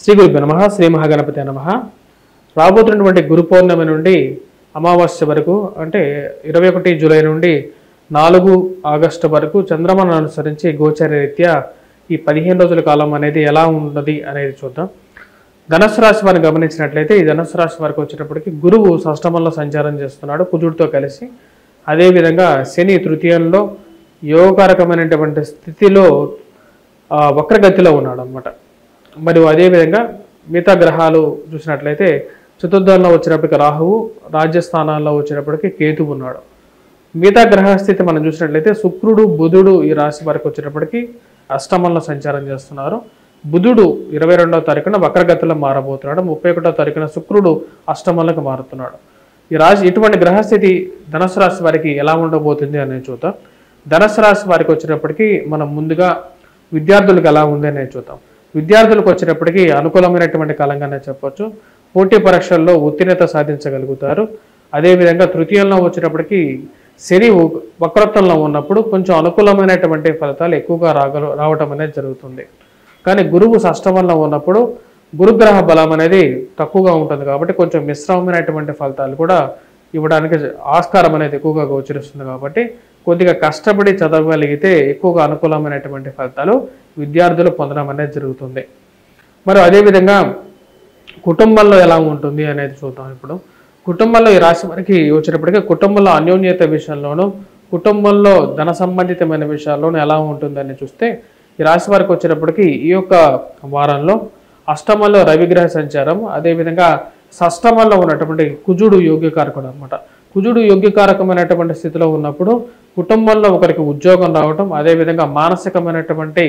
శ్రీ గురుభ్యో నమః. శ్రీ మహాగణపతి నమః. రాబోతున్నటువంటి గురు పౌర్ణమి నుండి అమావాస్య వరకు అంటే 21 జూలై నుండి 4 ఆగస్టు వరకు చంద్రమానాన్ని అనుసరించి గోచర రీత్యా ఈ 15 రోజుల కాలం అనేది ఎలా ఉన్నది అనేది చూద్దాం. ధనుసు రాశి వారిని గమనించినట్లయితే ఈ ధనుసు రాశి వారికి వచ్చేటప్పటికి గురువు షష్టమంలో సంచారం చేస్తున్నాడు కుజుడితో కలిసి. అదేవిధంగా శని తృతీయంలో యోగకారకమైనటువంటి స్థితిలో వక్రగతిలో ఉన్నాడు అనమాట. మరియు అదేవిధంగా మిగతా గ్రహాలు చూసినట్లయితే చతుర్థంలో వచ్చినప్పటికీ రాహువు, రాజ్యస్థానాల్లో వచ్చినప్పటికీ కేతువు ఉన్నాడు. మిగతా గ్రహస్థితి మనం చూసినట్లయితే శుక్రుడు, బుధుడు ఈ రాశి వారికి వచ్చేటప్పటికి అష్టమంలో సంచారం చేస్తున్నారు. బుధుడు 22వ తారీఖున వక్రగతిలో మారబోతున్నాడు. 31వ తారీఖున శుక్రుడు అష్టమంలోకి మారుతున్నాడు. ఈ రాశి ఇటువంటి గ్రహస్థితి ధనుసు రాశి వారికి ఎలా ఉండబోతుంది అనేది చూద్దాం. ధనుసు రాశి వారికి వచ్చేటప్పటికి మనం ముందుగా విద్యార్థులకు ఎలా ఉంది అనేది చూద్దాం. విద్యార్థులకు వచ్చేటప్పటికి అనుకూలమైనటువంటి కాలంగానే చెప్పొచ్చు. పోటీ పరీక్షల్లో ఉత్తీర్ణత సాధించగలుగుతారు. అదేవిధంగా తృతీయంలో వచ్చేటప్పటికి శని వక్రత్వంలో ఉన్నప్పుడు కొంచెం అనుకూలమైనటువంటి ఫలితాలు ఎక్కువగా రావటం అనేది జరుగుతుంది. కానీ గురువు షష్టమంలో ఉన్నప్పుడు గురుగ్రహ బలం అనేది తక్కువగా ఉంటుంది కాబట్టి కొంచెం మిశ్రమమైనటువంటి ఫలితాలు కూడా ఇవ్వడానికి ఆస్కారం అనేది ఎక్కువగా గోచరిస్తుంది. కాబట్టి కొద్దిగా కష్టపడి చదవగలిగితే ఎక్కువగా అనుకూలమైనటువంటి ఫలితాలు విద్యార్థులు పొందడం అనేది జరుగుతుంది. మరి అదేవిధంగా కుటుంబంలో ఎలా ఉంటుంది అనేది చూద్దాం. ఇప్పుడు కుటుంబంలో ఈ రాశి వారికి వచ్చేటప్పటికీ కుటుంబంలో అన్యోన్యత విషయంలోనూ కుటుంబంలో ధన సంబంధితమైన విషయాల్లోనూ ఎలా ఉంటుందని చూస్తే ఈ రాశి వారికి వచ్చేటప్పటికి ఈ యొక్క వారంలో అష్టమంలో రవిగ్రహ సంచారం, అదేవిధంగా షష్టమంలో ఉన్నటువంటి కుజుడు యోగ్యకారకుడు అనమాట. కుజుడు యోగ్యకారకమైనటువంటి స్థితిలో ఉన్నప్పుడు కుటుంబంలో ఒకరికి ఉద్యోగం రావడం, అదేవిధంగా మానసికమైనటువంటి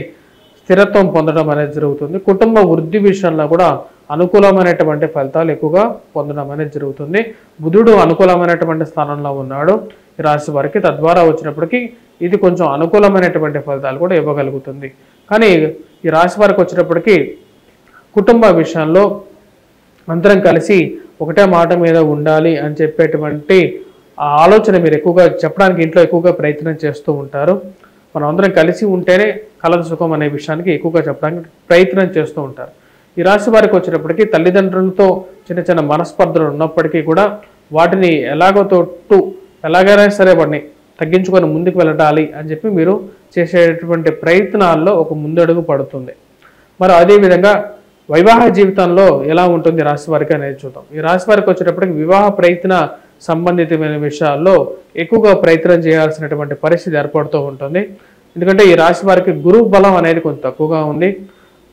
స్థిరత్వం పొందడం అనేది జరుగుతుంది. కుటుంబ వృద్ధి విషయంలో కూడా అనుకూలమైనటువంటి ఫలితాలు ఎక్కువగా పొందడం అనేది జరుగుతుంది. బుధుడు అనుకూలమైనటువంటి స్థానంలో ఉన్నాడు ఈ రాశి వారికి. తద్వారా వచ్చినప్పటికీ ఇది కొంచెం అనుకూలమైనటువంటి ఫలితాలు కూడా ఇవ్వగలుగుతుంది. కానీ ఈ రాశి వారికి వచ్చేటప్పటికి కుటుంబ విషయంలో అందరం కలిసి ఒకటే మాట మీద ఉండాలి అని చెప్పేటువంటి ఆ ఆలోచన మీరు ఎక్కువగా చెప్పడానికి ఇంట్లో ఎక్కువగా ప్రయత్నం చేస్తూ ఉంటారు. మనం అందరం కలిసి ఉంటేనే కలదు సుఖం అనే విషయానికి ఎక్కువగా చెప్పడానికి ప్రయత్నం చేస్తూ ఉంటారు. ఈ రాశి వారికి వచ్చేటప్పటికి తల్లిదండ్రులతో చిన్న చిన్న మనస్పర్ధలు ఉన్నప్పటికీ కూడా వాటిని ఎలాగైనా సరే వాటిని తగ్గించుకొని ముందుకు వెళ్ళాలి అని చెప్పి మీరు చేసేటువంటి ప్రయత్నాల్లో ఒక ముందడుగు పడుతుంది. మరి అదేవిధంగా వివాహ జీవితంలో ఎలా ఉంటుంది రాశి వారికి అనేది చూద్దాం. ఈ రాశి వారికి వచ్చేటప్పటికి వివాహ ప్రయత్న సంబంధితమైన విషయాల్లో ఎక్కువగా ప్రయత్నం చేయాల్సినటువంటి పరిస్థితి ఏర్పడుతూ ఉంటుంది. ఎందుకంటే ఈ రాశి వారికి గురువు బలం అనేది కొంచెం తక్కువగా ఉంది.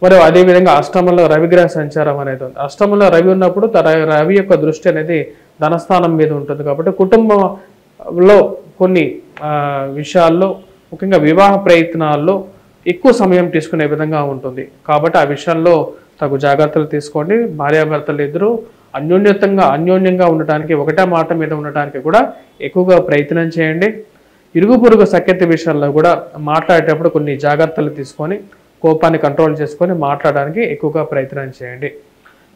మరి అదేవిధంగా అష్టమంలో రవిగ్రహ సంచారం అనేది ఉంది. అష్టమంలో రవి ఉన్నప్పుడు రవి యొక్క దృష్టి అనేది ధనస్థానం మీద ఉంటుంది. కాబట్టి కుటుంబంలో కొన్ని విషయాల్లో ముఖ్యంగా వివాహ ప్రయత్నాల్లో ఎక్కువ సమయం తీసుకునే విధంగా ఉంటుంది. కాబట్టి ఆ విషయంలో తగు జాగ్రత్తలు తీసుకోండి. భార్యాభర్తలు ఇద్దరు అన్యోన్యంగా ఉండటానికి, ఒకటే మాట మీద ఉండటానికి కూడా ఎక్కువగా ప్రయత్నం చేయండి. ఇరుగు పొరుగు సఖ్యత విషయంలో కూడా మాట్లాడేటప్పుడు కొన్ని జాగ్రత్తలు తీసుకొని కోపాన్ని కంట్రోల్ చేసుకొని మాట్లాడడానికి ఎక్కువగా ప్రయత్నం చేయండి.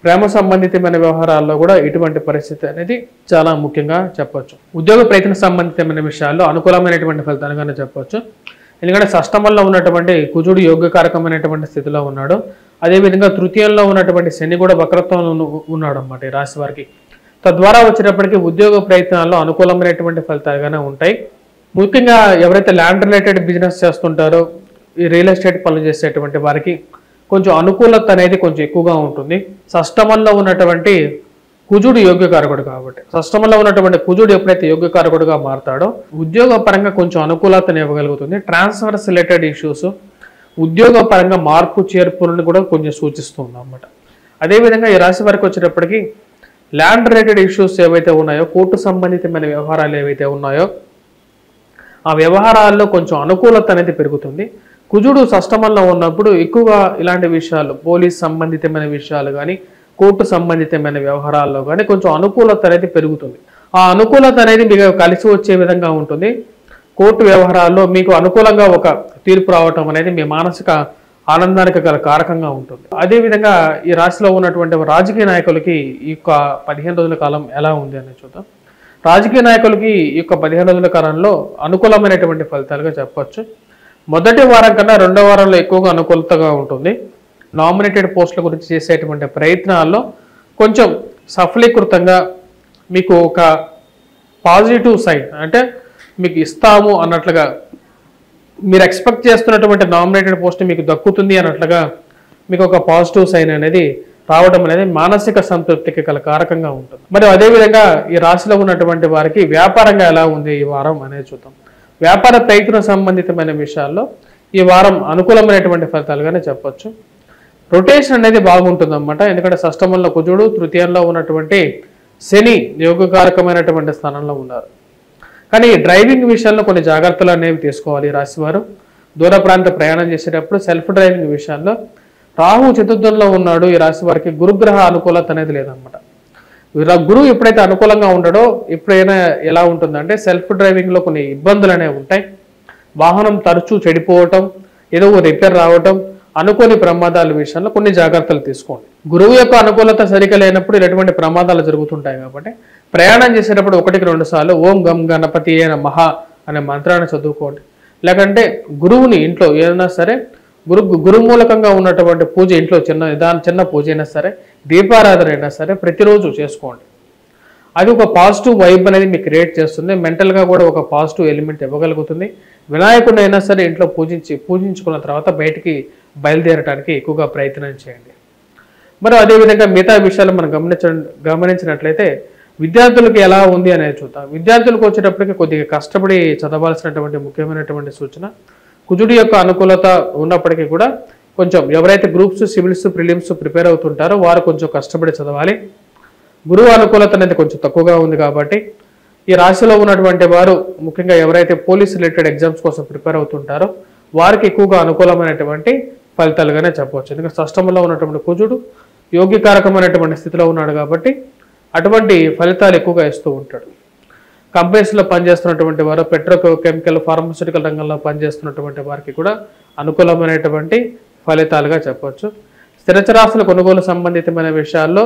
ప్రేమ సంబంధితమైన వ్యవహారాల్లో కూడా ఇటువంటి పరిస్థితి అనేది చాలా ముఖ్యంగా చెప్పొచ్చు. ఉద్యోగ ప్రయత్న సంబంధితమైన విషయాల్లో అనుకూలమైనటువంటి ఫలితాలుగానే చెప్పొచ్చు. ఎందుకంటే షష్టమంలో ఉన్నటువంటి కుజుడు యోగ్యకారకమైనటువంటి స్థితిలో ఉన్నాడు. అదేవిధంగా తృతీయంలో ఉన్నటువంటి శని కూడా వక్రత్వంలో ఉన్నాడు అన్నమాట ఈ రాశి వారికి. తద్వారా వచ్చేటప్పటికి ఉద్యోగ ప్రయత్నాల్లో అనుకూలమైనటువంటి ఫలితాలుగానే ఉంటాయి. ముఖ్యంగా ఎవరైతే ల్యాండ్ రిలేటెడ్ బిజినెస్ చేస్తుంటారో, ఈ రియల్ ఎస్టేట్ పనులు చేసేటువంటి వారికి కొంచెం అనుకూలత అనేది కొంచెం ఎక్కువగా ఉంటుంది. షష్టమంలో ఉన్నటువంటి కుజుడు యోగ్యకారకుడు కాబట్టి షష్టమంలో ఉన్నటువంటి కుజుడు ఎప్పుడైతే యోగ్యకారకుడుగా మారతాడో ఉద్యోగ పరంగా కొంచెం అనుకూలతను ఇవ్వగలుగుతుంది. ట్రాన్స్ఫర్స్ రిలేటెడ్ ఇష్యూస్, ఉద్యోగ పరంగా మార్పు చేర్పులను కూడా కొంచెం సూచిస్తుంది అన్నమాట. అదేవిధంగా ఈ రాశి వారికి వచ్చేటప్పటికి ల్యాండ్ రిలేటెడ్ ఇష్యూస్ ఏవైతే ఉన్నాయో, కోర్టు సంబంధితమైన వ్యవహారాలు ఏవైతే ఉన్నాయో ఆ వ్యవహారాల్లో కొంచెం అనుకూలత అనేది పెరుగుతుంది. కుజుడు షష్టమంలో ఉన్నప్పుడు ఎక్కువగా ఇలాంటి విషయాలు, పోలీస్ సంబంధితమైన విషయాలు కానీ, కోర్టు సంబంధితమైన వ్యవహారాల్లో కానీ కొంచెం అనుకూలత అనేది పెరుగుతుంది. ఆ అనుకూలత అనేది మీకు కలిసి వచ్చే విధంగా ఉంటుంది. కోర్టు వ్యవహారాల్లో మీకు అనుకూలంగా ఒక తీర్పు రావటం అనేది మీ మానసిక ఆనందానికి గల కారకంగా ఉంటుంది. అదేవిధంగా ఈ రాశిలో ఉన్నటువంటి రాజకీయ నాయకులకి ఈ యొక్క 15 రోజుల కాలం ఎలా ఉంది అనేది చూద్దాం. రాజకీయ నాయకులకి ఈ యొక్క 15 రోజుల కాలంలో అనుకూలమైనటువంటి ఫలితాలుగా చెప్పొచ్చు. మొదటి వారం కన్నా రెండో వారంలో ఎక్కువగా అనుకూలతగా ఉంటుంది. నామినేటెడ్ పోస్టుల గురించి చేసేటువంటి ప్రయత్నాల్లో కొంచెం సఫలీకృతంగా మీకు ఒక పాజిటివ్ సైన్, అంటే మీకు ఇస్తాము అన్నట్లుగా, మీరు ఎక్స్పెక్ట్ చేస్తున్నటువంటి నామినేటెడ్ పోస్ట్ మీకు దక్కుతుంది అన్నట్లుగా మీకు ఒక పాజిటివ్ సైన్ అనేది రావడం అనేది మానసిక సంతృప్తికి గల కారకంగా ఉంటుంది. మరి అదేవిధంగా ఈ రాశిలో ఉన్నటువంటి వారికి వ్యాపారంగా ఎలా ఉంది ఈ వారం అనేది చూద్దాం. వ్యాపార ప్రయత్న సంబంధితమైన విషయాల్లో ఈ వారం అనుకూలమైనటువంటి ఫలితాలుగానే చెప్పొచ్చు. రొటేషన్ అనేది బాగుంటుంది అన్నమాట. ఎందుకంటే షష్టమంలో కుజుడు, తృతీయంలో ఉన్నటువంటి శని యోగకారకమైనటువంటి స్థానంలో ఉన్నారు. కానీ డ్రైవింగ్ విషయంలో కొన్ని జాగ్రత్తలు అనేవి తీసుకోవాలి. రాశివారు దూర ప్రాంత ప్రయాణం చేసేటప్పుడు సెల్ఫ్ డ్రైవింగ్ విషయాల్లో రాహు చతుర్థంలో ఉన్నాడు. ఈ రాశి వారికి గురుగ్రహ అనుకూలత అనేది లేదన్నమాట. గురువు ఎప్పుడైతే అనుకూలంగా ఉండడో ఎప్పుడైనా ఎలా ఉంటుందంటే సెల్ఫ్ డ్రైవింగ్లో కొన్ని ఇబ్బందులు అనేవి ఉంటాయి. వాహనం తరచూ చెడిపోవటం, ఏదో రిపేర్ రావటం, అనుకోని ప్రమాదాల విషయంలో కొన్ని జాగ్రత్తలు తీసుకోండి. గురువు యొక్క అనుకూలత సరిగా లేనప్పుడు ఇటువంటి ప్రమాదాలు జరుగుతుంటాయి. కాబట్టి ప్రయాణం చేసేటప్పుడు 1-2 సార్లు ఓం గం గణపతి నమః అనే మంత్రాన్ని చదువుకోండి. లేకంటే గురువుని ఇంట్లో ఏదైనా సరే గురుమూలకంగా ఉన్నటువంటి పూజ ఇంట్లో చిన్న పూజ అయినా సరే, దీపారాధన అయినా సరే ప్రతిరోజు చేసుకోండి. అది ఒక పాజిటివ్ వైబ్ అనేది మీకు క్రియేట్ చేస్తుంది. మెంటల్గా కూడా ఒక పాజిటివ్ ఎలిమెంట్ ఇవ్వగలుగుతుంది. వినాయకుడిని అయినా సరే ఇంట్లో పూజించుకున్న తర్వాత బయటికి బయలుదేరడానికి ఎక్కువగా ప్రయత్నం చేయండి. మరి అదేవిధంగా మిగతా విషయాలు మనం గమనించినట్లయితే విద్యార్థులకు ఎలా ఉంది అనేది చూద్దాం. విద్యార్థులకు వచ్చేటప్పటికి కొద్దిగా కష్టపడి చదవాల్సినటువంటి ముఖ్యమైనటువంటి సూచన. కుజుడి యొక్క అనుకూలత ఉన్నప్పటికీ కూడా కొంచెం ఎవరైతే గ్రూప్స్, సివిల్స్, ప్రిలిమ్స్ ప్రిపేర్ అవుతుంటారో వారు కొంచెం కష్టపడి చదవాలి. గురువు అనుకూలత అనేది కొంచెం తక్కువగా ఉంది. కాబట్టి ఈ రాశిలో ఉన్నటువంటి వారు ముఖ్యంగా ఎవరైతే పోలీస్ రిలేటెడ్ ఎగ్జామ్స్ కోసం ప్రిపేర్ అవుతుంటారో వారికి ఎక్కువగా అనుకూలమైనటువంటి ఫలితాలుగానే చెప్పవచ్చు. ఎందుకంటే షష్టమంలో ఉన్నటువంటి కుజుడు యోగ్యకారకమైనటువంటి స్థితిలో ఉన్నాడు కాబట్టి అటువంటి ఫలితాలు ఎక్కువగా ఇస్తూ ఉంటాడు. కంపెనీస్లో పనిచేస్తున్నటువంటి వారు, పెట్రోకెమికల్, ఫార్మాస్యూటికల్ రంగంలో పనిచేస్తున్నటువంటి వారికి కూడా అనుకూలమైనటువంటి ఫలితాలుగా చెప్పవచ్చు. స్థిరచరాస్తుల కొనుగోలు సంబంధితమైన విషయాల్లో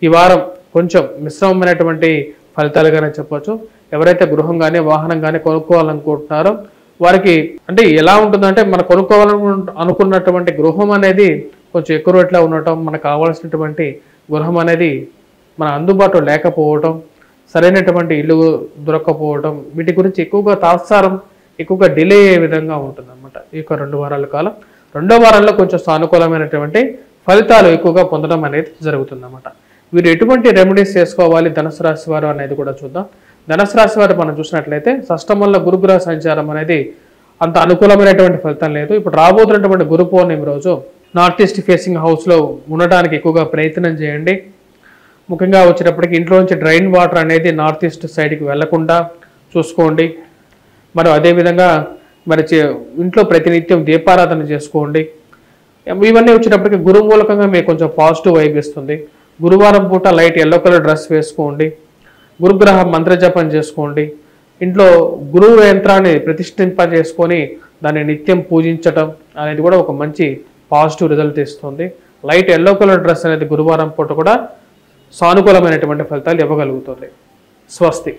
ఈ వారం కొంచెం మిశ్రమమైనటువంటి ఫలితాలుగానే చెప్పవచ్చు. ఎవరైతే గృహం కానీ వాహనం కానీ కొనుక్కోవాలనుకుంటున్నారో వారికి అంటే ఎలా ఉంటుందంటే మనం అనుకున్నటువంటి గృహం అనేది కొంచెం ఎక్కువ రేట్లో ఉండటం, మనకు కావాల్సినటువంటి గృహం అనేది మన అందుబాటులో లేకపోవటం, సరైనటువంటి ఇల్లు దొరక్కపోవడం, వీటి గురించి ఎక్కువగా తాత్సారం ఎక్కువగా డిలే అయ్యే విధంగా ఉంటుందన్నమాట. ఈ యొక్క 2 వారాల కాలం. 2వ వారంలో కొంచెం సానుకూలమైనటువంటి ఫలితాలు ఎక్కువగా పొందడం అనేది జరుగుతుందన్నమాట. వీరు ఎటువంటి రెమెడీస్ చేసుకోవాలి ధనుసు రాశి వారు అనేది కూడా చూద్దాం. ధనుసు రాశి వారు మనం చూసినట్లయితే షష్టమంలో గురుగ్రహ సంచారం అనేది అంత అనుకూలమైనటువంటి ఫలితం లేదు. ఇప్పుడు రాబోతున్నటువంటి గురు పౌర్ణమి రోజు నార్త్ ఈస్ట్ ఫేసింగ్ హౌస్లో ఉండడానికి ఎక్కువగా ప్రయత్నం చేయండి. ముఖ్యంగా వచ్చేటప్పటికి ఇంట్లో నుంచి డ్రైన్ వాటర్ అనేది నార్త్ ఈస్ట్ సైడ్కి వెళ్లకుండా చూసుకోండి. మరి అదేవిధంగా మరి ఇంట్లో ప్రతినిత్యం దీపారాధన చేసుకోండి. ఇవన్నీ వచ్చేటప్పటికి గురువు మూలకంగా మీకు కొంచెం పాజిటివ్ వైబ్ ఇస్తుంది. గురువారం పూట లైట్ ఎల్లో కలర్ డ్రెస్ వేసుకోండి. గురుగ్రహ మంత్రజపం చేసుకోండి. ఇంట్లో గురువు యంత్రాన్ని ప్రతిష్ఠింపజేసుకొని దాన్ని నిత్యం పూజించటం అనేది కూడా ఒక మంచి పాజిటివ్ రిజల్ట్ ఇస్తుంది. లైట్ ఎల్లో కలర్ డ్రెస్ అనేది గురువారం పూట కూడా సానుకూలమైనటువంటి ఫలితాలు ఇవ్వగలుగుతుంది. స్వస్తి.